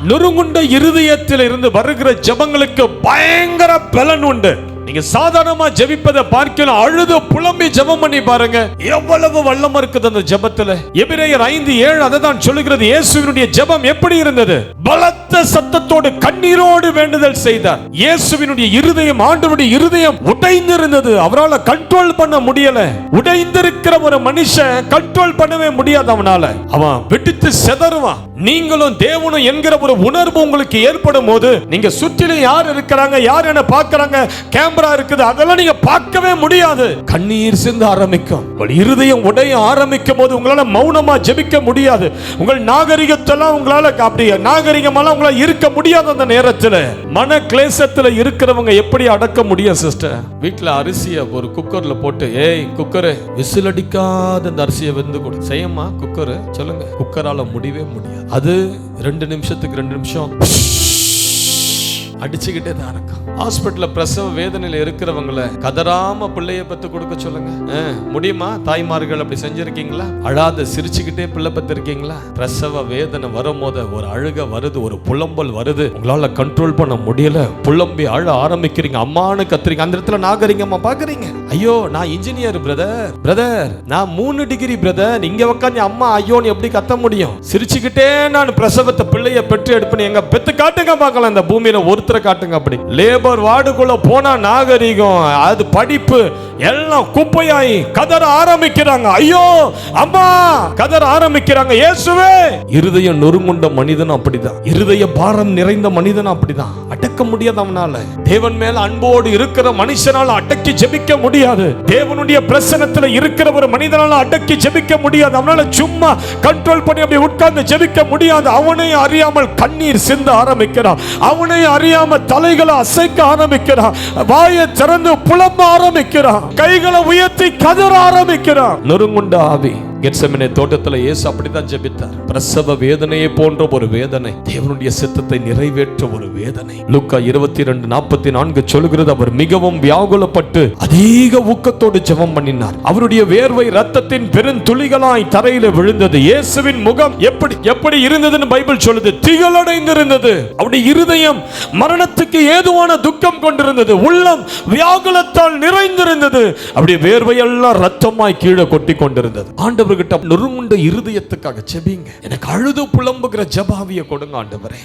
நொறுங்குண்ட இருதயத்தில் இருந்து வருகிற ஜெபங்களுக்கு பயங்கர பலன் உண்டு. நீங்க சாதாரணமா ஜெபிப்பதை பார்க்கலாம், அழுது புலம்பி ஜெபம் பண்ணி பாருங்க, எவ்வளவு வல்லமை இருக்குது அந்த ஜெபத்துல. எபிரேயர் 5:7 அதை தான் சொல்லுகிறது. இயேசுவினுடைய ஜெபம் எப்படி இருந்தது? பலத்த சத்தத்தோடு கண்ணீரோடு வேண்டுதல் செய்தார். இயேசுவினுடைய இருதயம், ஆண்டவருடைய இருதயம் உடைந்திருந்தது. அவரால் கண்ட்ரோல் பண்ண முடியல. உடைந்திருக்கிற ஒரு மனுஷன் கண்ட்ரோல் பண்ணவே முடியாது. அவன் வெடித்து செதறுவான். நீங்களும் தேவனும் என்கிற ஒரு உணர்வு உங்களுக்கு ஏற்படும் போது, நீங்க சுற்றிலும் யார் இருக்கிறாங்க, யார் என்ன பார்க்கறாங்க, கேமரா இருக்குது, அதெல்லாம் நீங்க பார்க்கவே முடியாது. கண்ணீர் சிந்த ஆரம்பிக்கும். உங்கள் இருதயம் உடைய ஆரம்பிக்கும் போது உங்களால மௌனமா ஜெபிக்க முடியாது. உங்கள் நாகரிகத்தெல்லாம் உங்களால அப்படியே நாகரிகமெல்லாம் உங்களால இருக்க முடியாது. அந்த நேரத்தில் மன கிளேசத்தில் இருக்கிறவங்க எப்படி அடக்க முடியும் சிஸ்டர்? வீட்டில் அரிசியை ஒரு குக்கர்ல போட்டு, ஏய் குக்கரு, விசில் அடிக்காத அந்த அரிசியை வெந்து கொடு செய்யமா குக்கரு, சொல்லுங்க. குக்கரால முடியவே முடியாது. அது 2 நிமிஷத்துக்கு 2 நிமிஷம் அடிச்சுக்கிட்டே தான் இருக்கும். ஹாஸ்பிட்டல்ல பிரசவ வேதனையில இருக்கிறவங்கள கதறாம பிள்ளைய பெத்து கொடுக்க சொல்லுங்க. முடியுமா? தாய்மார்கள் அப்படி செஞ்சிருக்கீங்களா? அழாத சிரிச்சுக்கிட்டே பிள்ளை பெற்றிருக்கீங்களா? பிரசவ வேதனை வரும்போது ஒரு அழுக வருது, ஒரு புலம்பல் வருது, உங்களால கண்ட்ரோல் பண்ண முடியல, புலம்பி அழ ஆரம்பிக்கிறீங்க, அம்மானு கத்துறீங்க. அந்த இடத்துல நாகரிகமா பாக்குறீங்க. ஐயோ நான் இன்ஜினியர் பிரதர், நான் 3 டிகிரி பிரதர், இங்க உட்காந்து அம்மா ஐயோன்னு எப்படி கத்த முடியும்? சிரிச்சுக்கிட்டே நான் பிரசவத்தை பிள்ளைய பெற்று எடுப்பேன். எங்க பெத்து காட்டுங்க பார்க்கலாம், இந்த பூமியில ஒருத்தரை காட்டுங்க. அப்படி லேபர் வார்டுக்குள்ள போனா நாகரிகம், அது படிப்பு எல்லாம் குப்பையாயி கதற ஆரம்பிக்கிறாங்க. ஐயோ அம்மா கதற ஆரம்பிக்கிறாங்க. இயேசுவே, இருதயம் நொறுங்குண்ட மனிதன் அப்படிதான், இருதய பாரம் நிறைந்த மனிதன் அப்படிதான். அடக்க முடியாது அவனால. தேவன் மேல அன்போடு இருக்கிற மனுஷனால அடக்கி ஜெபிக்க முடியாது. தேவனுடைய பிரசன்னத்துல இருக்கிற ஒரு மனிதனால அடக்கி ஜெபிக்க முடியாது. அவனால சும்மா கண்ட்ரோல் பண்ணி அப்படி உட்கார்ந்து ஜெபிக்க முடியாது. அவனை அறியாமல் கண்ணீர் சிந்த ஆரம்பிக்கிறான். அவனை அறியாம தலைகளை அசைக்க ஆரம்பிக்கிறான். வாயை திறந்து புலம்ப ஆரம்பிக்கிறான். கைகளை உயர்த்தி கதற ஆரம்பிக்கிறான். நொறுங்குண்ட ஆவி. கெத்செமனே தோட்டத்தில் இயேசு அப்படித்தான் ஜெபித்தார். பிரசவ வேதனையை போன்ற ஒரு வேதனை, தேவனுடைய சித்தத்தை நிறைவேற்ற ஒரு வேதனை. லூக்கா 22:44 சொல்கிறது, அவர் மிகவும் வியாகுலப்பட்டு அதிக ஊக்கத்தோடு ஜெபம் பண்ணினார். அவருடைய வேர்வை ரத்தத்தின் பெருந்துளிகளாய் தரையில விழுந்தது. இயேசுவின் முகம் எப்படி இருந்ததுன்னு பைபிள் சொல்லுது, திகழடைந்திருந்தது. அவருடைய இருதயம் மரணத்துக்கு ஏதுவான துக்கம் கொண்டிருந்தது. உள்ளம் வியாகுலத்தால் நிறைந்திருந்தது. அவருடைய வேர்வையெல்லாம் ரத்தமாய் கீழே கொட்டி கொண்டிருந்தது. ஆண்டவர்கிட்ட நொறுங்குண்ட இருதயத்துக்காக ஜெபிங்க. எனக்கு அழுது புலம்புகிற ஜெபாவியை கொடுங்க ஆண்டவரே.